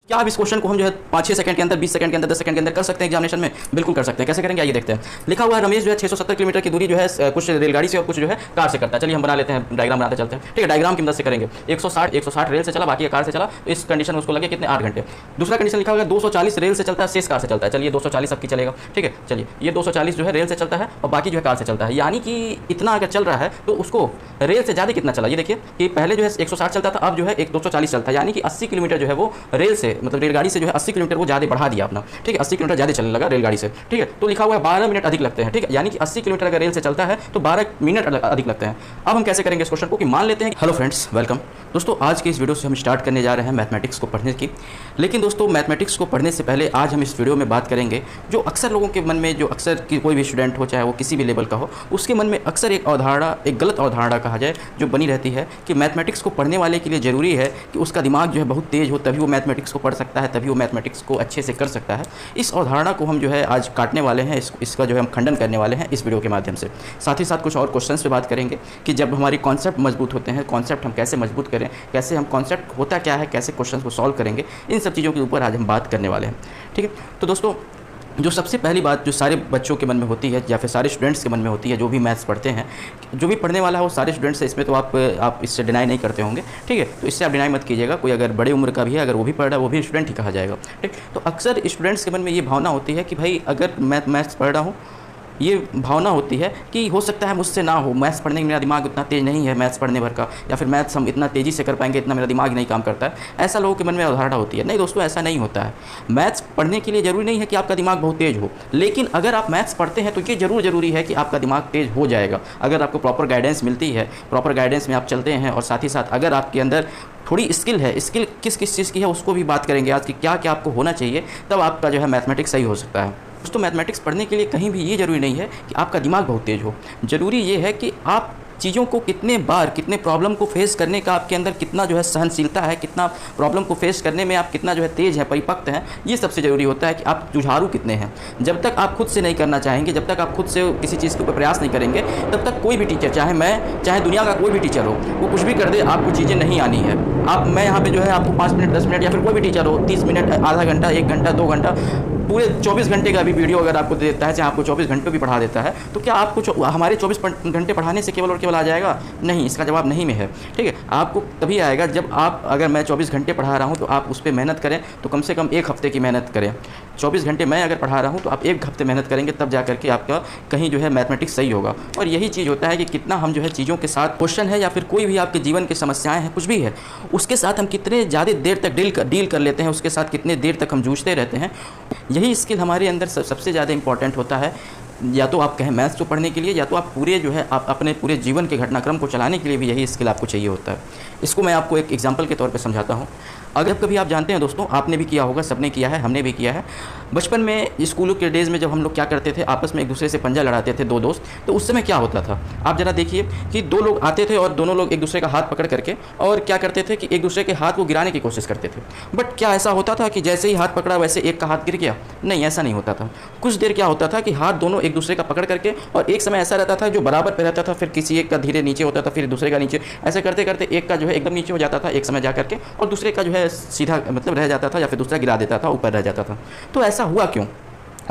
क्या आप इस क्वेश्चन को हम जो है 5-6 सेकंड के अंदर, 20 सेकंड के अंदर, 10 सेकंड के अंदर कर सकते हैं एग्जामिनेशन में? बिल्कुल कर सकते हैं। कैसे करेंगे आइए देखते हैं। लिखा हुआ है रमेश जो है 670 किलोमीटर की दूरी जो है कुछ रेलगाड़ी से और कुछ जो है कार से करता है। चलिए हम बना लेते हैं, डायग्राम बनाते चलते हैं। ठीक है, डायग्राम की मदद से करेंगे। 160 रेल से चला, बाकी कार से चला, तो इस कंडीशन में उसको लगे कितने 8 घंटे। दूसरा कंडीशन लिखा हुआ है 240 रेल से चलता है, शेष कार से चलता है। चलिए 240 आपकी चलेगा। ठीक है, चलिए ये 240 जो है रेल से चलता है और बाकी जो है कार से चलता है। यानी कि इतना अगर चल रहा है तो उसको रेल से ज़्यादा कितना चला, ये देखिए कि पहले जो है 160 चलता था, अब जो है 240 चलता है। यानी कि 80 किलोमीटर जो है वो रेल से, मतलब रेलगाड़ी से जो है 80 किलोमीटर वो ज़्यादा बढ़ा दिया अपना। ठीक है, 80 किलोमीटर ज़्यादा चलने लगा रेलगाड़ी से। ठीक है, तो लिखा हुआ है 12 मिनट अधिक लगते हैं। ठीक है, यानी कि 80 किलोमीटर अगर रेल से चलता है तो 12 मिनट अधिक लगते हैं। अब हम कैसे करेंगे इस क्वेश्चन को कि मान लेते हैं। Hello friends, welcome. दोस्तों आज के इस वीडियो से हम स्टार्ट करने जा रहे हैं मैथमेटिक्स को पढ़ने की। लेकिन दोस्तों मैथमेटिक्स को पढ़ने से पहले आज हम इस वीडियो में बात करेंगे जो अक्सर लोगों के मन में, जो अक्सर की कोई भी स्टूडेंट हो, चाहे वो किसी भी लेवल का हो, उसके मन में अक्सर एक अवधारणा, एक गलत अवधारणा कहा जाए, जो बनी रहती है कि मैथमेटिक्स को पढ़ने वाले के लिए ज़रूरी है कि उसका दिमाग जो है बहुत तेज़ हो, तभी वो मैथमेटिक्स को पढ़ सकता है, तभी वो मैथमेटिक्स को अच्छे से कर सकता है। इस अवधारणा को हम जो है आज काटने वाले हैं, इसका जो है हम खंडन करने वाले हैं इस वीडियो के माध्यम से। साथ ही साथ कुछ और क्वेश्चंस पे बात करेंगे कि जब हमारी कॉन्सेप्ट मजबूत होते हैं, कॉन्सेप्ट हम कैसे मजबूत करें, कैसे हम कॉन्सेप्ट होता क्या है, कैसे क्वेश्चंस को सॉल्व करेंगे, इन सब चीज़ों के ऊपर आज हम बात करने वाले हैं। ठीक है, तो दोस्तों जो सबसे पहली बात जो सारे बच्चों के मन में होती है या फिर सारे स्टूडेंट्स के मन में होती है, जो भी मैथ्स पढ़ते हैं, जो भी पढ़ने वाला है वो सारे स्टूडेंट्स हैं, इसमें तो आप इससे डिनाई नहीं करते होंगे। ठीक है, तो इससे आप डिनाई मत कीजिएगा। कोई अगर बड़े उम्र का भी है, अगर वो भी पढ़ रहा है, वो भी स्टूडेंट ही कहा जाएगा। ठीक, तो अक्सर स्टूडेंट्स के मन में ये भावना होती है कि भाई अगर मैं मैथ्स पढ़ रहा हूँ, ये भावना होती है कि हो सकता है मुझसे ना हो, मैथ्स पढ़ने में मेरा दिमाग उतना तेज़ नहीं है मैथ्स पढ़ने भर का, या फिर मैथ्स हम इतना तेज़ी से कर पाएंगे, इतना मेरा दिमाग नहीं काम करता है। ऐसा लोगों के मन में अवधारणा होती है। नहीं दोस्तों, ऐसा नहीं होता है। मैथ्स पढ़ने के लिए ज़रूरी नहीं है कि आपका दिमाग बहुत तेज़ हो, लेकिन अगर आप मैथ्स पढ़ते हैं तो ये ज़रूरी है कि आपका दिमाग तेज़ हो जाएगा। अगर आपको प्रॉपर गाइडेंस मिलती है, प्रॉपर गाइडेंस में आप चलते हैं, और साथ ही साथ अगर आपके अंदर थोड़ी स्किल है, स्किल किस किस चीज़ की है उसको भी बात करेंगे आज की, क्या क्या आपको होना चाहिए, तब आपका जो है मैथमेटिक्स सही हो सकता है। दोस्तों मैथमेटिक्स पढ़ने के लिए कहीं भी ये ज़रूरी नहीं है कि आपका दिमाग बहुत तेज़ हो। ज़रूरी ये है कि आप चीज़ों को कितने बार, कितने प्रॉब्लम को फेस करने का आपके अंदर कितना जो है सहनशीलता है, कितना प्रॉब्लम को फेस करने में आप कितना जो है तेज़ है, परिपक्व हैं, ये सबसे ज़रूरी होता है कि आप जुझारू कितने हैं। जब तक आप खुद से नहीं करना चाहेंगे, जब तक आप खुद से किसी चीज़ के ऊपर प्रयास नहीं करेंगे, तब तक कोई भी टीचर, चाहे मैं, चाहे दुनिया का कोई भी टीचर हो, वो कुछ भी कर दे, आपको चीज़ें नहीं आनी है। मैं यहाँ पर जो है आपको 5 मिनट, 10 मिनट, या फिर कोई भी टीचर हो 30 मिनट, आधा घंटा, 1 घंटा, 2 घंटा, पूरे 24 घंटे का भी वीडियो अगर आपको देता है, चाहे आपको 24 घंटे भी पढ़ा देता है, तो क्या आपको हमारे 24 घंटे पढ़ाने से केवल और केवल आ जाएगा? नहीं, इसका जवाब नहीं में है। ठीक है, आपको तभी आएगा जब आप, अगर मैं 24 घंटे पढ़ा रहा हूँ तो आप उस पर मेहनत करें, तो कम से कम 1 हफ्ते की मेहनत करें। 24 घंटे मैं अगर पढ़ा रहा हूँ तो आप 1 हफ्ते मेहनत करेंगे, तब जा करके आपका कहीं जो है मैथमेटिक्स सही होगा। और यही चीज़ होता है कि कितना हम जो है चीज़ों के साथ, क्वेश्चन है या फिर कोई भी आपके जीवन की समस्याएँ हैं, कुछ भी है, उसके साथ हम कितने ज़्यादा देर तक डील कर लेते हैं, उसके साथ कितने देर तक हम जूझते रहते हैं, यही स्किल हमारे अंदर सबसे ज़्यादा इंपॉर्टेंट होता है। या तो आप कहें मैथ्स को पढ़ने के लिए, या तो आप पूरे जो है आप अपने पूरे जीवन के घटनाक्रम को चलाने के लिए भी यही स्किल आपको चाहिए होता है। इसको मैं आपको एक एग्जांपल के तौर पे समझाता हूँ। अगर कभी आप जानते हैं दोस्तों, आपने भी किया होगा, सबने किया है, हमने भी किया है, बचपन में स्कूलों के डेज़ में जब हम लोग क्या करते थे, आपस में एक दूसरे से पंजा लड़ाते थे, 2 दोस्त, तो उस समय क्या होता था आप ज़रा देखिए कि 2 लोग आते थे और दोनों लोग एक दूसरे का हाथ पकड़ करके और क्या करते थे कि एक दूसरे के हाथ को गिराने की कोशिश करते थे। बट क्या ऐसा होता था कि जैसे ही हाथ पकड़ा वैसे एक का हाथ गिर गया? नहीं, ऐसा नहीं होता था। कुछ देर क्या होता था कि हाथ दोनों एक दूसरे का पकड़ करके, और एक समय ऐसा रहता था जो बराबर पे रहता था, फिर किसी एक का धीरे नीचे होता था, फिर दूसरे का नीचे, ऐसे करते करते एक का जो है एकदम नीचे हो जाता था एक समय जा करके, और दूसरे का जो है सीधा मतलब रह जाता था, या फिर दूसरा गिरा देता था, ऊपर रह जाता था। तो ऐसा हुआ क्यों,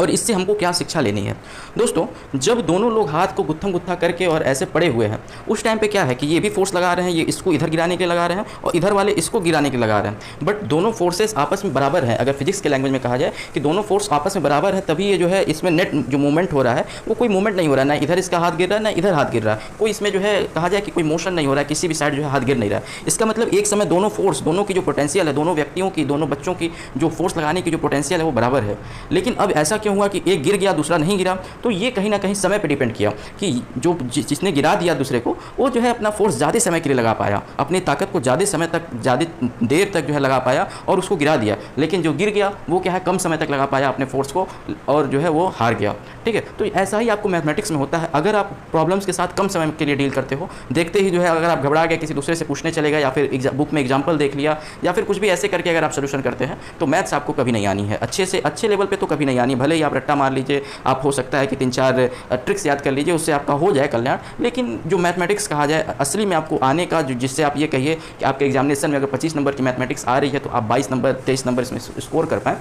और इससे हमको क्या शिक्षा लेनी है? दोस्तों जब दोनों लोग हाथ को गुत्थम गुत्था करके और ऐसे पड़े हुए हैं, उस टाइम पे क्या है कि ये भी फोर्स लगा रहे हैं, ये इसको इधर गिराने के लगा रहे हैं और इधर वाले इसको गिराने के लगा रहे हैं, बट दोनों फोर्सेस आपस में बराबर हैं। अगर फिजिक्स के लैंग्वेज में कहा जाए कि दोनों फोर्स आपस में बराबर है, तभी ये जो है इसमें नेट जो मूवमेंट हो रहा है वो कोई मूवमेंट नहीं हो रहा है, ना इधर इसका हाथ गिर रहा है ना इधर हाथ गिर रहा है, कोई इसमें जो है कहा जाए कि कोई मोशन नहीं हो रहा है, किसी भी साइड जो है हाथ गिर नहीं रहा है। इसका मतलब एक समय दोनों फोर्स, दोनों की जो पोटेंशियल है, दोनों व्यक्तियों की, दोनों बच्चों की जो फोर्स लगाने की जो पोटेंशियल है वो बराबर है। लेकिन अब ऐसा क्यों हुआ कि एक गिर गया दूसरा नहीं गिरा? तो ये कहीं ना कहीं समय पे डिपेंड किया कि जो जिसने गिरा दिया दूसरे को, वो जो है अपना फोर्स ज़्यादा समय के लिए लगा पाया, अपनी ताकत को ज़्यादा समय तक, ज़्यादा देर तक जो है लगा पाया और उसको गिरा दिया। लेकिन जो गिर गया वो क्या है, कम समय तक लगा पाया अपने फोर्स को और जो है वो हार गया। ठीक है, तो ऐसा ही आपको मैथमेटिक्स में होता है। अगर आप प्रॉब्लम्स के साथ कम समय के लिए डील करते हो, देखते ही जो है अगर आप घबरा गए, किसी दूसरे से पूछने चले गए, या फिर बुक में एग्जाम्पल देख लिया, या फिर कुछ भी ऐसे करके अगर आप सोल्यूशन करते हैं, तो मैथ्स आपको कभी नहीं आनी है। अच्छे से अच्छे लेवल पर तो कभी नहीं आनी, भले भले ही आप रट्टा मार लीजिए, आप हो सकता है कि 3-4 ट्रिक्स याद कर लीजिए, उससे आपका हो जाए कल्याण। लेकिन जो मैथमेटिक्स कहा जाए असली में आपको आने का, जो जिससे आप ये कहिए कि आपके एग्जामिनेशन में अगर 25 नंबर की मैथमेटिक्स आ रही है तो आप 22 नंबर 23 नंबर इसमें स्कोर कर पाएँ,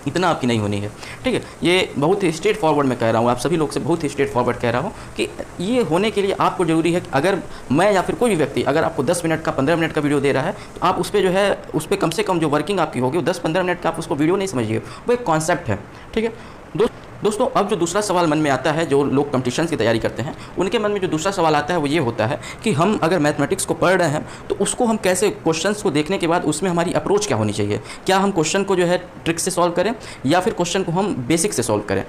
इतना आपकी नहीं होनी है। ठीक है, ये बहुत ही स्ट्रेट फॉरवर्ड मैं कह रहा हूँ, आप सभी लोग से बहुत ही स्ट्रेट फॉरवर्ड कह रहा हूँ कि ये होने के लिए आपको ज़रूरी है कि अगर मैं या फिर कोई भी व्यक्ति अगर आपको 10 मिनट का 15 मिनट का वीडियो दे रहा है तो आप उस पर जो है उस पर कम से कम जो वर्किंग आपकी होगी वो 10-15 मिनट का आप उसको वीडियो नहीं समझिए, वो एक कॉन्सेप्ट है। ठीक है दोस्तों, अब जो दूसरा सवाल मन में आता है, जो लोग कंपटीशन की तैयारी करते हैं उनके मन में जो दूसरा सवाल आता है वो ये होता है कि हम अगर मैथमेटिक्स को पढ़ रहे हैं तो उसको हम कैसे, क्वेश्चंस को देखने के बाद उसमें हमारी अप्रोच क्या होनी चाहिए, क्या हम क्वेश्चन को जो है ट्रिक से सॉल्व करें या फिर क्वेश्चन को हम बेसिक से सॉल्व करें।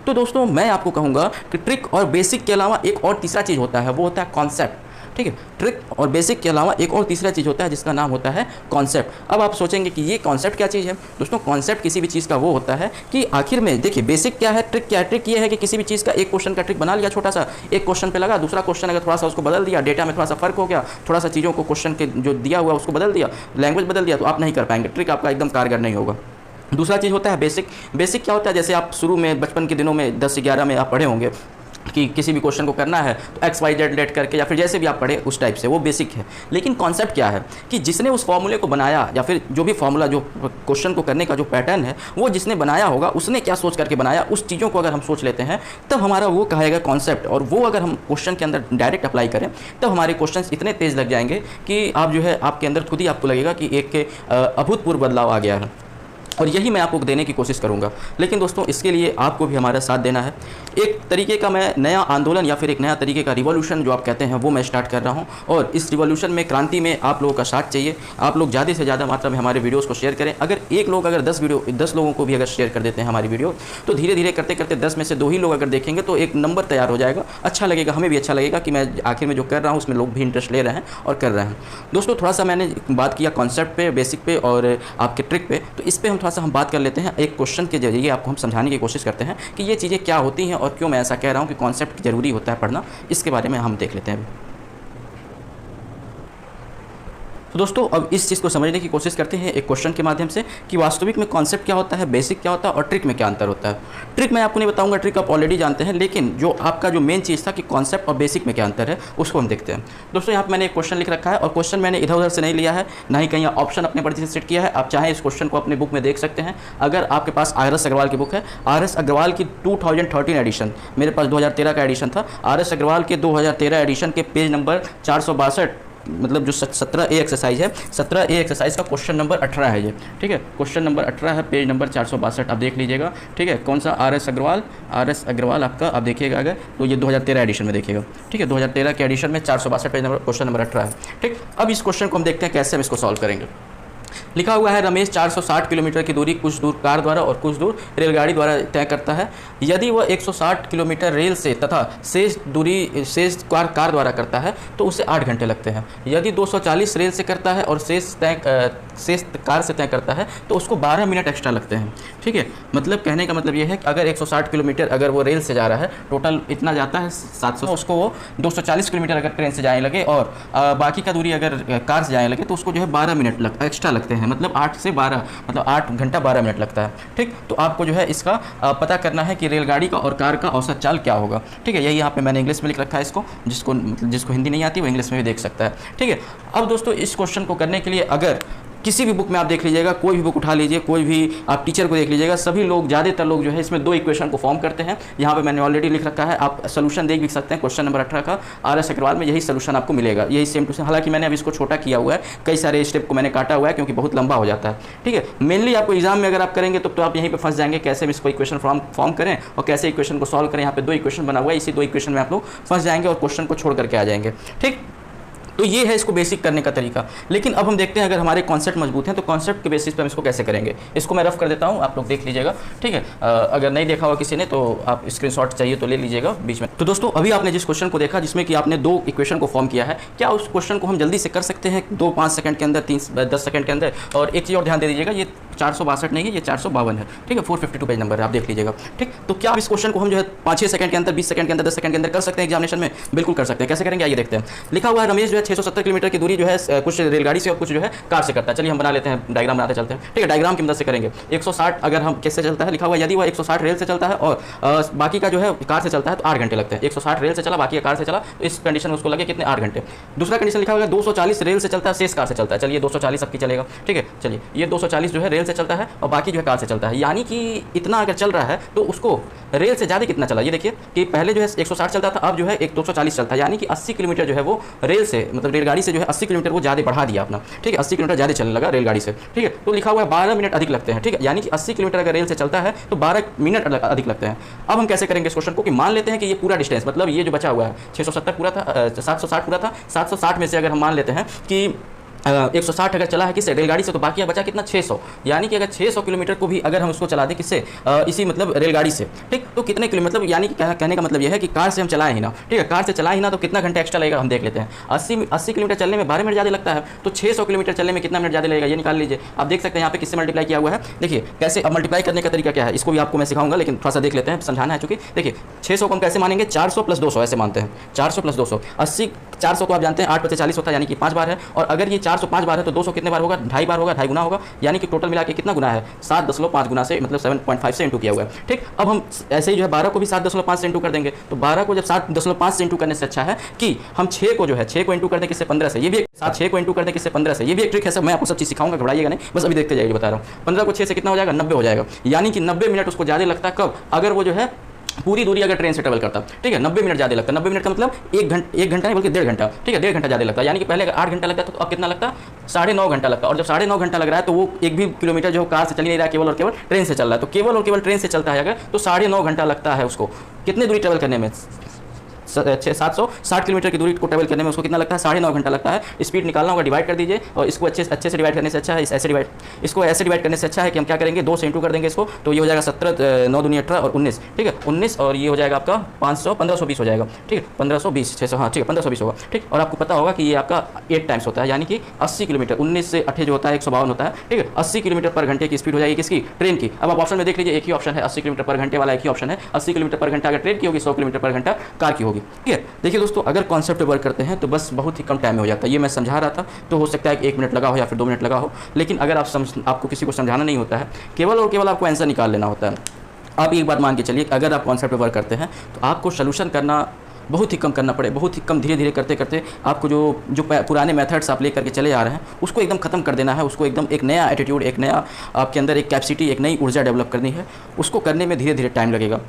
तो दोस्तों मैं आपको कहूँगा कि ट्रिक और बेसिक के अलावा एक और तीसरा चीज़ होता है, वो होता है कॉन्सेप्ट। ठीक है, ट्रिक और बेसिक के अलावा एक और तीसरा चीज़ होता है जिसका नाम होता है कॉन्सेप्ट। अब आप सोचेंगे कि ये कॉन्सेप्ट क्या चीज़ है। दोस्तों कॉन्सेप्ट किसी भी चीज़ का वो होता है कि आखिर में देखिए बेसिक क्या है, ट्रिक क्या है। ट्रिक ये है कि किसी भी चीज़ का एक क्वेश्चन का ट्रिक बना लिया छोटा सा, एक क्वेश्चन पे लगा, दूसरा क्वेश्चन अगर थोड़ा सा उसको बदल दिया, डेटा में थोड़ा सा फर्क हो गया, थोड़ा सा चीज़ों को क्वेश्चन के जो दिया हुआ उसको बदल दिया, लैंग्वेज बदल दिया, तो आप नहीं कर पाएंगे, ट्रिक आपका एकदम कारगर नहीं होगा। दूसरा चीज़ होता है बेसिक। बेसिक क्या होता है, जैसे आप शुरू में बचपन के दिनों में 10-11 में आप पढ़े होंगे कि किसी भी क्वेश्चन को करना है तो XYZ लेट करके या फिर जैसे भी आप पढ़े उस टाइप से, वो बेसिक है। लेकिन कॉन्सेप्ट क्या है कि जिसने उस फॉर्मूले को बनाया या फिर जो भी फॉर्मूला, जो क्वेश्चन को करने का जो पैटर्न है वो जिसने बनाया होगा, उसने क्या सोच करके बनाया, उस चीज़ों को अगर हम सोच लेते हैं तब हमारा वो कहेगा कॉन्सेप्ट। और वो अगर हम क्वेश्चन के अंदर डायरेक्ट अप्लाई करें तब हमारे क्वेश्चन इतने तेज़ लग जाएंगे कि आप जो है आपके अंदर खुद ही आपको लगेगा कि एक अभूतपूर्व बदलाव आ गया है। और यही मैं आपको देने की कोशिश करूंगा। लेकिन दोस्तों इसके लिए आपको भी हमारा साथ देना है। एक तरीके का मैं नया आंदोलन या फिर एक नया तरीके का रिवॉल्यूशन जो आप कहते हैं वो मैं स्टार्ट कर रहा हूं, और इस रिवॉल्यूशन में, क्रांति में आप लोगों का साथ चाहिए। आप लोग ज़्यादा से ज़्यादा मात्रा में हमारे वीडियोज़ को शेयर करें। अगर एक लोग अगर 10 लोगों को भी अगर शेयर कर देते हैं हमारी वीडियो, तो धीरे धीरे करते करते 10 में से 2 ही लोग अगर देखेंगे तो एक नंबर तैयार हो जाएगा। अच्छा लगेगा, हमें भी अच्छा लगेगा कि मैं आखिर में जो कर रहा हूँ उसमें लोग भी इंटरेस्ट ले रहे हैं और कर रहे हैं। दोस्तों थोड़ा सा मैंने बात किया कॉन्सेप्ट पे, बेसिक पे और आपके ट्रिक पे, तो इस पर हम थोड़ा सा हम बात कर लेते हैं। एक क्वेश्चन के जरिए आपको हम समझाने की कोशिश करते हैं कि ये चीज़ें क्या होती हैं और क्यों मैं ऐसा कह रहा हूँ कि कॉन्सेप्ट ज़रूरी होता है पढ़ना। इसके बारे में हम देख लेते हैं। तो दोस्तों अब इस चीज़ को समझने की कोशिश करते हैं एक क्वेश्चन के माध्यम से कि वास्तविक में कॉन्सेप्ट क्या होता है, बेसिक क्या होता है और ट्रिक में क्या अंतर होता है। ट्रिक मैं आपको नहीं बताऊंगा, ट्रिक आप ऑलरेडी जानते हैं, लेकिन जो आपका जो मेन चीज़ था कि कॉन्सेप्ट और बेसिक में क्या अंतर है उसको हम देखते हैं। दोस्तों यहाँ पर मैंने एक क्वेश्चन लिख रखा है और क्वेश्चन मैंने इधर उधर से नहीं लिया है, ना ही कहीं ऑप्शन अपने पर से सेट किया है। आप चाहें इस क्वेश्चन को अपने बुक में देख सकते हैं। अगर आपके पास RS अग्रवाल की बुक है, RS अग्रवाल की 2013 एडिशन, मेरे पास 2013 का एडिशन था, RS अग्रवाल के 2013 एडिशन के पेज नंबर 462, मतलब जो 17A एक्सरसाइज है, 17A एक्सरसाइज का क्वेश्चन नंबर 18 है ये। ठीक है, क्वेश्चन नंबर 18 है, पेज नंबर 462, आप देख लीजिएगा। ठीक है, कौन सा RS अग्रवाल आपका आप देखिएगा अगर तो ये 2013 एडिशन में देखिएगा। ठीक है, 2013 के एडिशन में 462 पेज नंबर क्वेश्चन नंबर 18 है। ठीक, अब इस क्वेश्चन को हम देखते हैं कैसे हम इसको सॉल्व करेंगे। लिखा हुआ है रमेश 460 किलोमीटर की दूरी कुछ दूर कार द्वारा और कुछ दूर रेलगाड़ी द्वारा तय करता है। यदि वह 160 किलोमीटर रेल से तथा शेष दूरी कार द्वारा करता है तो उसे 8 घंटे लगते हैं। यदि 240 रेल से करता है और शेष कार से तय करता है तो उसको 12 मिनट एक्स्ट्रा लगते हैं। ठीक है, मतलब कहने का मतलब ये है कि अगर 160 किलोमीटर अगर वो रेल से जा रहा है, टोटल इतना जाता है 700, उसको वो 240 किलोमीटर अगर ट्रेन से जाने लगे और बाकी का दूरी अगर कार से जाने लगे तो उसको जो है 12 मिनट एक्स्ट्रा लगते हैं। मतलब 8 से 12, मतलब 8 घंटा 12 मिनट लगता है। ठीक, तो आपको जो है इसका पता करना है कि रेलगाड़ी का और कार का औसत चाल क्या होगा। ठीक है, यही यहाँ पे मैंने इंग्लिश में लिख रखा है इसको, जिसको हिंदी नहीं आती वो इंग्लिश में भी देख सकता है। ठीक है, अब दोस्तों इस क्वेश्चन को करने के लिए अगर किसी भी बुक में आप देख लीजिएगा, कोई भी बुक उठा लीजिए, कोई भी आप टीचर को देख लीजिएगा, सभी लोग, ज़्यादातर लोग जो है इसमें 2 इक्वेशन को फॉर्म करते हैं। यहाँ पे मैंने ऑलरेडी लिख रखा है, आप सोल्यूशन देख भी सकते हैं। क्वेश्चन नंबर 18 का RS अग्रवाल में यही सोल्यूशन आपको मिलेगा, यही सेम टू सेम। हालांकि मैंने अब इसको छोटा किया हुआ है, कई सारे स्टेप को मैंने काटा हुआ है क्योंकि बहुत लंबा हो जाता है। ठीक है, मेनली आपको एग्जाम में अगर आप करेंगे तो आप यहीं पर फंस जाएंगे, कैसे भी इसको इक्वेशन फॉर्म करें और कैसे इक्वेशन को सॉल्व करें। यहाँ पे 2 इक्वेशन बना हुआ है, इसी 2 इक्वेशन में आप लोग फंस जाएंगे और क्वेश्चन को छोड़ करके आ जाएंगे। ठीक, तो ये है इसको बेसिक करने का तरीका। लेकिन अब हम देखते हैं अगर हमारे कॉन्सेप्ट मजबूत हैं तो कॉन्सेप्ट के बेसिस पे हम इसको कैसे करेंगे। इसको मैं रफ कर देता हूँ, आप लोग देख लीजिएगा। ठीक है, अगर नहीं देखा हुआ किसी ने तो आप स्क्रीनशॉट चाहिए तो ले लीजिएगा बीच में। तो दोस्तों अभी आपने जिस क्वेश्चन को देखा जिसमें कि आपने 2 इक्वेशन को फॉर्म किया है, क्या उस क्वेश्चन को हम जल्दी से कर सकते हैं 2-5 सेकंड के अंदर, 3-10 सेकंड के अंदर। और एक चीज़ और ध्यान दे दीजिएगा, ये 462 नहीं है, ये 452 है, ठीक है। 452 पेज नंबर है, आप देख लीजिएगा, ठीक। तो क्या आप इस क्वेश्चन को हम जो है 5-6 सेकंड के अंदर, 20 सेकंड के अंदर, 10 सेकंड के अंदर कर सकते हैं एग्जामिनेशन में? बिल्कुल कर सकते हैं। कैसे करेंगे आइए देखते हैं। लिखा हुआ है रमेश जो है 670 किलोमीटर की दूरी जो है कुछ रेलगाड़ी से और कुछ जो है कार से करता है। चलिए हम बना लेते हैं, डायग्राम बनाते चलते हैं, ठीक है। डायग्राम की मदद से करेंगे। 160 अगर हम कैसे चलता है, लिखा हुआ यदि वह 160 रेल से चलता है और बाकी का जो है कार से चलता है तो 8 घंटे लगते हैं। 160 रेल से चला, बाकी कार से चला, तो इस कंडीशन में उसको लगे कितने? 8 घंटे। दूसरा कंडीशन लिखा हुआ है 240 रेल से चलता है, शेष कार से चलता है। चलिए 240 सबकी चलेगा, ठीक है। चलिए ये 240 जो है रेल से चलता है और बाकी जो है कार से चलता है, यानी कि इतना अगर चल रहा है तो उसको रेल से ज़्यादा कितना चला, ये देखिए कि पहले जो है 160 चलता था, अब जो है 240 चलता है, यानी कि 80 किलोमीटर जो है वो रेल से, मतलब रेलगाड़ी से जो है 80 किलोमीटर वो ज़्यादा बढ़ा दिया अपना, ठीक है। 80 किलोमीटर ज़्यादा चलने लगा रेलगाड़ी से, ठीक है। तो लिखा हुआ है 12 मिनट अधिक लगते हैं, ठीक है। यानी कि 80 किलोमीटर अगर रेल से चलता है तो 12 मिनट अधिक लगते हैं। अब हम कैसे करेंगे इस क्वेश्चन को, कि मान लेते हैं कि ये पूरा डिस्टेंस, मतलब ये जो बचा हुआ है 670 पूरा था, 760 पूरा था, 760 में से अगर हम मान लेते हैं कि 160 अगर चला है किससे? रेलगाड़ी से, तो बाकी बचा कितना? 600। यानी कि अगर 600 किलोमीटर को भी अगर हम उसको चला दें किससे? इसी मतलब रेलगाड़ी से, ठीक। तो कितने किलोमीटर, मतलब यानी कि कहने का मतलब यह है कि कार से हम चलाए ही ना, ठीक है। कार से चलाए ही ना तो कितना घंटा एक्स्ट्रा लगेगा हम देख लेते हैं। 80 किलोमीटर चलने में 12 मिनट ज़्यादा लगता है, तो 600 किलोमीटर चलने में कितना मिनट ज़्यादा लगेगा ये निकाल लीजिए। आप देख सकते हैं यहाँ पे किससे मल्टीप्लाई किया हुआ है, देखिए कैसे। अब मल्टीप्लाई करने का तरीका क्या है इसको भी आपको मैं सिखाऊंगा, लेकिन थोड़ा सा देख लेते हैं, समझाना है। चूँकि देखिए 600 को हम कैसे मानेंगे? 400 + 200 ऐसे मानते हैं। 400 + 200, 80, 400 को आप जानते हैं 8 × 40 होता है, यानी कि 5 बार है। और अगर ये 405 बार है तो 200 कितने बार होगा? 2.5 बार होगा, 2.5 गुना होगा। यानी कि टोटल मिला के कितना गुना है? 7.5 गुना से, मतलब 7.5 से इंटू किया हुआ है, ठीक। अब हम ऐसे ही जो है 12 को भी 7.5 से इंटू कर देंगे। तो 12 को जब 7.5 से इंटू करने से अच्छा है कि हम 6 को जो है 6 को इंटू कर दें किससे? 15 से। ये भी 6 को इंटू कर दें किससे? 15 से। ये भी एक ट्रिक है, सब मैं आपको सब चीज़ सिखाऊंगा, घबराइएगा नहीं, बस अभी देखते जाइए, बता रहा हूँ। 15 को 6 से कितना हो जाएगा? 90 हो जाएगा। यानी कि 90 मिनट उसको ज़्यादा लगता है कब? अगर वो जो है पूरी दूरी अगर ट्रेन से ट्रेवल करता, ठीक है। 90 मिनट ज़्यादा लगता है। 90 मिनट का मतलब 1 घंटा नहीं बल्कि 1.5 घंटा, ठीक है। 1.5 घंटा ज़्यादा लगता है। यानी कि पहले अगर 8 घंटा लगता था तो अब कितना लगता? 9.5 घंटा लगता है। और जब 9.5 घंटा लग रहा है तो वो एक भी किलोमीटर जो कार से चल नहीं रहा है, केवल और केवल ट्रेन से चल रहा है। तो केवल और केवल ट्रेन से चलता है अगर, तो 9.5 घंटा लगता है उसको कितनी दूरी ट्रेवल करने में? 760 किलोमीटर की दूरी को ट्रेवल करने में उसको कितना लगता है? 9.5 घंटा लगता है। स्पीड निकालना होगा, डिवाइड कर दीजिए। और इसको अच्छे से डिवाइड करने से अच्छा है, इसको ऐसे डिवाइड करने से अच्छा है कि हम क्या करेंगे? 2 से इंटू कर देंगे इसको, तो ये हो जाएगा 17, 9 दूनी 18 और 19, ठीक है। 19 और ये हो जाएगा आपका 1520 हो जाएगा, ठीक है। 1520, 600, हाँ ठीक है, 1520 होगा, ठीक। और आपको पता होगा कि ये आपका 8 टाइम्स होता है, यानी कि 80 किलोमीटर, 19 से 8 जो होता है 152 होता है, ठीक है। 80 किलोमीटर पर घंटे की स्पीड हो जाएगी किसकी? ट्रेन की। अब आप ऑप्शन में देख लीजिए, एक ही ऑप्शन है 80 किलोमीटर पर घंटे वाला, एक ही ऑप्शन है। 80 किलोमीटर पर घंटा अगर ट्रेन की होगी, 100 किलोमीटर पर घंटा कार की होगी, ठीक है। देखिए दोस्तों, अगर कॉन्सेप्ट वर्क करते हैं तो बस बहुत ही कम टाइम में हो जाता है। ये मैं समझा रहा था, तो हो सकता है कि 1 मिनट लगा हो या फिर 2 मिनट लगा हो, लेकिन अगर आपको किसी को समझाना नहीं होता है, केवल और केवल आपको आंसर निकाल लेना होता है। आप एक बात मान के चलिए, अगर आप कॉन्सेप्ट वर्क करते हैं तो आपको सोल्यूशन करना बहुत ही कम करना पड़े, बहुत ही कम, धीरे धीरे करते करते आपको जो पुराने मेथड्स आप लेकर के चले आ रहे हैं उसको एकदम खत्म कर देना है। उसको एकदम एक नया एटीट्यूड, एक नया आपके अंदर एक कैपेसिटी, एक नई ऊर्जा डेवलप करनी है। उसको करने में धीरे धीरे टाइम लगेगा।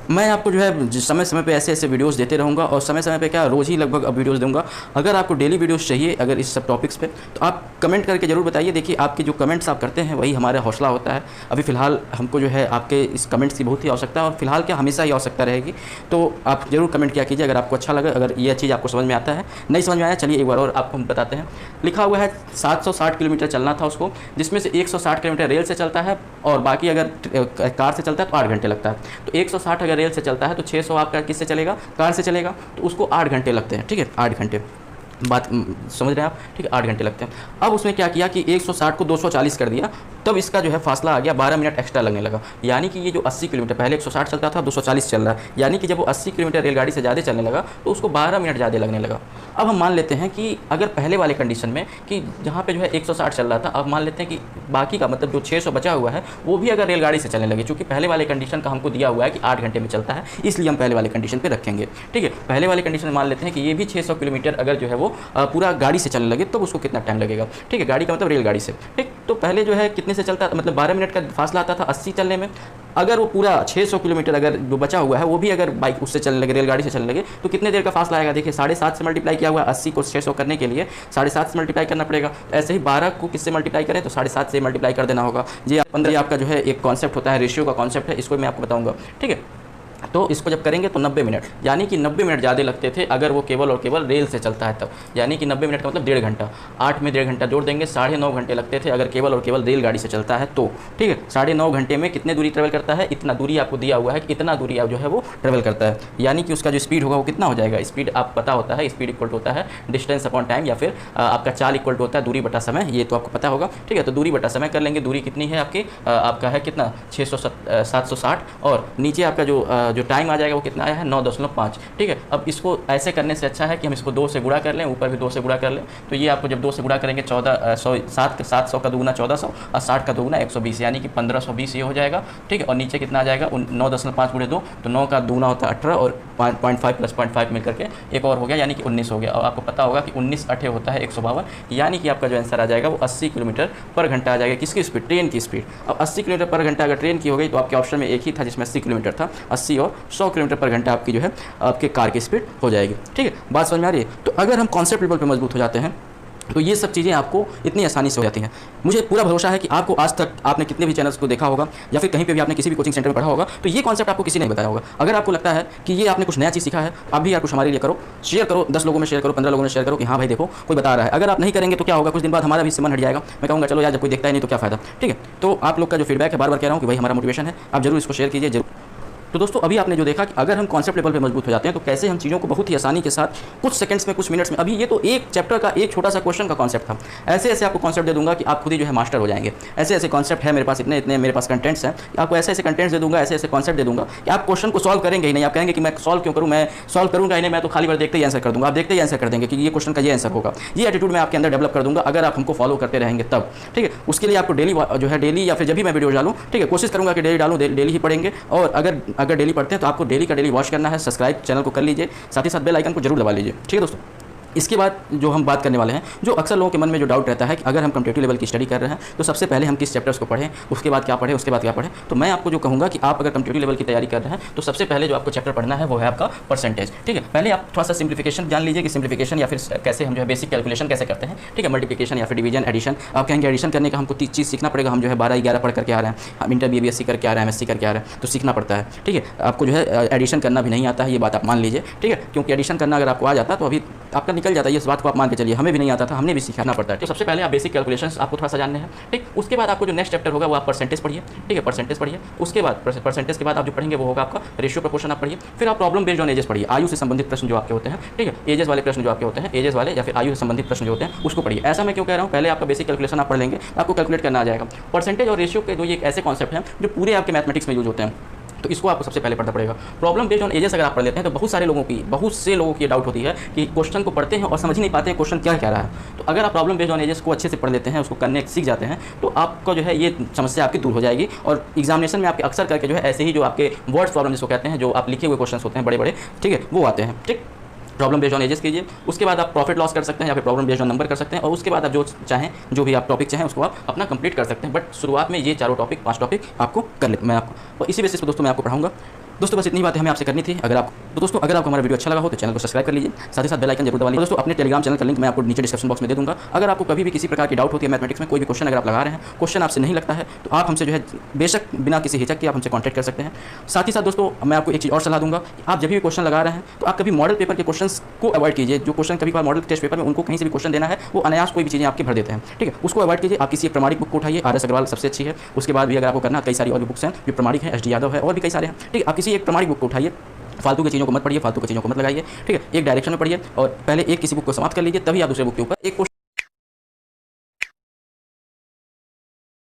मैं आपको जो है समय समय पे ऐसे वीडियोस देते रहूँगा, और समय समय पे क्या रोज़ ही लगभग अब वीडियोस दूंगा। अगर आपको डेली वीडियोस चाहिए अगर इस सब टॉपिक्स पे, तो आप कमेंट करके ज़रूर बताइए। देखिए आपके जो कमेंट्स आप करते हैं वही हमारा हौसला होता है। अभी फ़िलहाल हमको जो है आपके इस कमेंट्स की बहुत ही आवश्यकता है, और फिलहाल क्या हमेशा ही आवश्यकता रहेगी। तो आप ज़रूर कमेंट किया कीजिए अगर आपको अच्छा लगे, अगर यह चीज़ आपको समझ में आता है। नहीं समझ में आया, चलिए एक बार और आपको हम बताते हैं। लिखा हुआ है 760 किलोमीटर चलना था उसको, जिसमें से 160 किलोमीटर रेल से चलता है और बाकी अगर कार से चलता है तो 8 घंटे लगता है। तो 160 अगर रेल से चलता है तो 600 आपका किससे चलेगा? कार से चलेगा, तो उसको 8 घंटे लगते हैं, ठीक है। 8 घंटे, बात समझ रहे हैं आप, ठीक है। 8 घंटे लगते हैं। अब उसमें क्या किया कि 160 को 240 कर दिया, तब इसका जो है फासला आ गया 12 मिनट एक्स्ट्रा लगने लगा। यानी कि ये जो 80 किलोमीटर, पहले 160 चलता था, 240 चल रहा है, यानी कि जब वो 80 किलोमीटर रेलगाड़ी से ज़्यादा चलने लगा तो उसको 12 मिनट ज़्यादा लगने लगा। अब हम मान लेते हैं कि अगर पहले वाले कंडीशन में कि जहाँ पे जो है 160 चल रहा था, अब मान लेते हैं कि बाकी का मतलब जो 600 बचा हुआ है वो भी अगर रेलगाड़ी से चलने लगे, चूँकि पहले वाले कंडीशन का हमको दिया हुआ है कि 8 घंटे में चलता है, इसलिए हम पहले वाले कंडीशन पर रखेंगे, ठीक है। पहले वाले कंडीशन में मान लेते हैं कि ये भी 600 किलोमीटर अगर जो है वो पूरा गाड़ी से चलने लगे तो उसको कितना टाइम लगेगा, ठीक है। गाड़ी का मतलब रेलगाड़ी से, ठीक। तो पहले जो है कितने से चलता, मतलब 12 मिनट का फासला आता था 80 चलने में। अगर वो पूरा 600 किलोमीटर अगर जो बचा हुआ है वो भी अगर बाइक उससे चलने लगे, रेलगाड़ी से चलने लगे, तो कितने देर का फासला आएगा? देखिए 7.5 से मल्टीप्लाई किया हुआ है, 80 को 600 करने के लिए 7.5 से मल्टीप्लाई करना पड़ेगा। ऐसे ही 12 को किससे मल्टीप्लाई करें तो 7.5 से मल्टीप्लाई कर देना होगा। ये 15 आपका जो है एक कॉन्सेप्ट होता है, रेशियो का कॉन्सेप्ट है, इसको मैं आपको बताऊँगा, ठीक है। तो इसको जब करेंगे तो 90 मिनट, यानी कि 90 मिनट ज़्यादा लगते थे अगर वो केवल और केवल रेल से चलता है तब, यानी कि 90 मिनट का मतलब 1.5 घंटा, 8 में 1.5 घंटा जोड़ देंगे 9.5 घंटे लगते थे अगर केवल और केवल रेलगाड़ी से चलता है तो। ठीक है, 9.5 घंटे में कितने दूरी ट्रेवल करता है, इतना दूरी आपको दिया हुआ है कि इतना दूरी आप जो है वो ट्रेवल करता है, यानी कि उसका जो स्पीड होगा वो कितना हो जाएगा। स्पीड आप पता होता है, स्पीड इक्वल होता है डिस्टेंस अपॉन टाइम, या फिर आपका चाल इक्वल होता है दूरी बटा समय, ये तो आपको पता होगा। ठीक है, तो दूरी बटा समय कर लेंगे, दूरी कितनी है आपकी, आपका है कितना 760, और नीचे आपका जो टाइम आ जाएगा वो कितना आया है 9.5। ठीक है, अब इसको ऐसे करने से अच्छा है कि हम इसको 2 से गुणा कर लें, ऊपर भी 2 से गुणा कर लें, तो ये आपको जब 2 से गुणा करेंगे 700 का दुगुना 1400 और 60 का दुगुना 120, यानी कि 1520 ये हो जाएगा। ठीक है, और नीचे कितना आ जाएगा 9.5 गुणे 2, तो 9 का दुगुना होता है 18 और 0.5 प्लस 0.5 मिल करके एक और हो गया, यानी कि 19 हो गया। और आपको पता होगा कि 19 8 होता है 152, यानी कि आपका जो आंसर आ जाएगा वो 80 किलोमीटर पर घंटा आ जाएगा। किसकी स्पीड, ट्रेन की स्पीड। अब 80 किलोमीटर पर घंटा अगर ट्रेन की हो गई तो आपके ऑप्शन में एक ही था जिसमें 80 किलोमीटर था, 80 और 100 किलोमीटर पर घंटा आपकी जो है आपके कार की स्पीड हो जाएगी। ठीक है, बात समझ में आ रही है। तो अगर हम कॉन्सेप्ट लेवल पे मजबूत हो जाते हैं तो ये सब चीज़ें आपको इतनी आसानी से हो जाती हैं। मुझे पूरा भरोसा है कि आपको आज तक आपने कितने भी चैनल्स को देखा होगा या फिर कहीं पे भी आपने किसी भी कोचिंग सेंटर में पढ़ा होगा तो ये कॉन्सेप्ट आपको किसी ने बताया होगा। अगर आपको लगता है कि ये आपने कुछ नया चीज़ सीखा है, आप भी यार कुछ हमारे लिए करो, शेयर करो, 10 लोगों में शेयर करो, 15 लोगों में शेयर करो कि हाँ भाई देखो कोई बता रहा है। अगर आप नहीं करेंगे तो क्या होगा, कुछ दिन बाद हमारा भी इससे मन हट जाएगा। मैं कहूँगा चलो यार जब कोई देखता ही नहीं तो क्या फ़ायदा। ठीक है, तो आप लोग का जो फीडबैक है बार बार कह रहा हूँ कि भाई हमारा मोटिवेशन है, आप जरूर इसको शेयर कीजिए जरूर। तो दोस्तों अभी आपने जो देखा कि अगर हम कॉन्सेप्ट लेवल पे मजबूत हो जाते हैं तो कैसे हम चीज़ों को बहुत ही आसानी के साथ कुछ सेकंड्स में, कुछ मिनट्स में, अभी ये तो एक चैप्टर का एक छोटा सा क्वेश्चन का कॉन्सेप्ट था, ऐसे ऐसे आपको कॉन्सेप्ट दे दूंगा कि आप खुद ही जो है मास्टर हो जाएंगे। ऐसे ऐसे कॉन्सेप्ट है मेरे पास, इतने इतने मेरे पास कंटेंट्स हैं, आपको ऐसे ऐसे कंटेंट्स दे दूंगा, ऐसे ऐसे कॉन्सेप्ट दे दूंगा कि आप क्वेश्चन को सॉल्व करेंगे ही नहीं। आप कहेंगे कि मैं सॉल्व क्यों करूँ, मैं सॉल्व करूँगा ही नहीं, मैं तो खाली बार देखते ही आंसर कर दूंगा। आप देखते ही आंसर कर देंगे कि ये क्वेश्चन का ये आंसर होगा। ये एटीट्यूड मैं आपके अंदर डेवलप कर दूंगा अगर आप हमको फॉलो करते रहेंगे तब। ठीक है, उसके लिए आपको डेली जो है डेली या फिर जब भी मैं वीडियो डालूँ, ठीक है, कोशिश करूँगा कि डेली डालूँ, डेली ही पढ़ेंगे। और अगर डेली पढ़ते हैं तो आपको डेली का डेली वॉच करना है, सब्सक्राइब चैनल को कर लीजिए, साथ ही साथ बेल आइकन को जरूर दबा लीजिए। ठीक है दोस्तों, इसके बाद जो हम बात करने वाले हैं, जो अक्सर लोगों के मन में जो डाउट रहता है कि अगर हम कॉम्पिटिटिव लेवल की स्टडी कर रहे हैं तो सबसे पहले हम किस चैप्टर्स को पढ़ें, उसके बाद क्या पढ़ें, उसके बाद क्या पढ़ें। तो मैं आपको जो कहूँगा कि आप अगर कॉम्पिटिटिव लेवल की तैयारी कर रहे हैं तो सबसे पहले जो आपको चैप्टर पढ़ना है वो है आपका परसेंटेज। ठीक है, पहले आप थोड़ा सा सिम्प्लीफिकेशन जान लीजिए कि सिम्प्लीफिकेशन या फिर कैसे हम जो है बेसिक कैलकुलेशन कैसे करते हैं। ठीक है, मल्टीप्लिकेशन या फिर डिवीजन, एडिशन। आप कहेंगे एडिशन करने का हमको 30 चीज़ सीखना पड़ेगा, हम जो है 12-11 पढ़ करके आ रहे हैं, हम इंटर BBSc करके आ रहे हैं, MSc करके आ रहे हैं, तो सीखना पड़ता है। ठीक है, आपको जो है एडिशन करना भी नहीं आता है, ये बात आप मान लीजिए। ठीक है, क्योंकि एडिशन करना अगर आपको आ जाता तो अभी आपका निकल जाता है, इस बात को आप मान के चलिए। हमें भी नहीं आता था, हमने भी सीखना पड़ता है। तो सबसे पहले आप बेसिक कैलकुलेशंस आपको थोड़ा सा जानने हैं। ठीक, उसके बाद आपको जो नेक्स्ट चैप्टर होगा वो आप परसेंटेज पढ़िए। ठीक है, परसेंटेज पढ़िए। उसके बाद परसेंटेज के बाद आप जो पढ़ेंगे वो होगा आपका रेशियो प्रोपोर्शन आप पढ़िए। फिर आप प्रॉब्लम बेस्ड ऑन एजेस पढ़िए, आयु से संबंधित प्रश्न जो आपके होते हैं। ठीक है, एजेस वाले प्रश्न जो आपके होते हैं, एजेस वाले या फिर आयु से संबंधित प्रश्न जो होते हैं उसको पढ़िए। ऐसा मैं क्यों कह रहा हूँ, पहले आपका बेसिक कैलकुलेशन आप पढ़ लेंगे, आपको कैलकुलेट करना आ जाएगा। परसेंटेज और रेशियो के दो ये एक ऐसे कॉन्सेप्ट हैं जो पूरे आपके मैथमेटिक्स में यूज होते हैं, तो इसको आपको सबसे पहले पढ़ना पड़ेगा। प्रॉब्लम बेस्ड ऑन एजेस अगर आप पढ़ लेते हैं तो बहुत से लोगों की डाउट होती है कि क्वेश्चन को पढ़ते हैं और समझ ही नहीं पाते हैं क्वेश्चन क्या कह रहा है। तो अगर आप प्रॉब्लम बेस्ड ऑन एजेस को अच्छे से पढ़ लेते हैं, उसको करने सीख जाते हैं, तो आपका जो है ये समस्या आपकी दूर हो जाएगी। और एग्जामिनेशन में आपके अक्सर करके जो है ऐसे ही जो आपके वर्ड्स प्रॉब्लम जिसको कहते हैं, जो आप लिखे हुए क्वेश्चन होते हैं बड़े बड़े, ठीक है, वो आते हैं। ठीक, प्रॉब्लम बेस्ड ऑन एजेस कीजिए। उसके बाद आप प्रॉफिट लॉस कर सकते हैं या फिर प्रॉब्लम बेस्ड ऑन नंबर कर सकते हैं, और उसके बाद आप जो चाहें, जो भी आप टॉपिक चाहें उसको आप अपना कंप्लीट कर सकते हैं। बट शुरुआत में ये 5 टॉपिक आपको कर ले मैं आपको, और इसी बेसिस पर दोस्तों मैं आपको पढ़ाऊंगा। दोस्तों बस इतनी बातें हमें आपसे करनी थी। अगर आपको हमारा वीडियो अच्छा लगा हो तो चैनल को सब्सक्राइब कर लीजिए, साथ ही साथ बेल आइकन जरूर दबा लीजिए। दोस्तों अपने टेलीग्राम चैनल का लिंक मैं आपको नीचे डिस्क्रिप्शन बॉक्स में दे दूंगा। अगर आपको कभी भी किसी प्रकार की डाउट होती है मैथमेटिक्स में, कोई भी क्वेश्चन अगर आप लगा रहे हैं, क्वेश्चन आपसे नहीं लगता है, तो आप हमसे जो है बेशक बिना किसी हिचक के आप हमसे कॉन्टैक्ट कर सकते हैं। साथ ही साथ दोस्तों मैं आपको एक चीज़ और सलाह दूंगा, आप जब भी क्वेश्चन लगा रहे हैं तो आप कभी मॉडल पेपर के क्वेश्चन को अवॉइड कीजिए। जो क्वेश्चन कभी मॉडल टेस्ट पेपर में उनको कहीं से भी क्वेश्चन देना है, वो अनायास कोई भी चीज़ें आपकी भर देते हैं। ठीक है, उसको अवॉइड कीजिए। आप किसी एक प्रमाणिक बुक को उठाइए, RS अग्रवाल सबसे अच्छी है। उसके बाद भी अगर आपको करना, कई सारी और भी बुक्स हैं जो प्रमाणिक है, SD यादव है, और भी कई सारे हैं। ठीक है, आप किसी एक प्रमाणिक बुक को उठाइए, फालतू की चीज़ों को मत पढ़िए, फालतू की चीज़ों को मत लगाइए। ठीक है, एक डायरेक्शन में पढ़िए और पहले एक किसी बुक को समाप्त कर लीजिए, तभी आप दूसरे बुक के ऊपर एक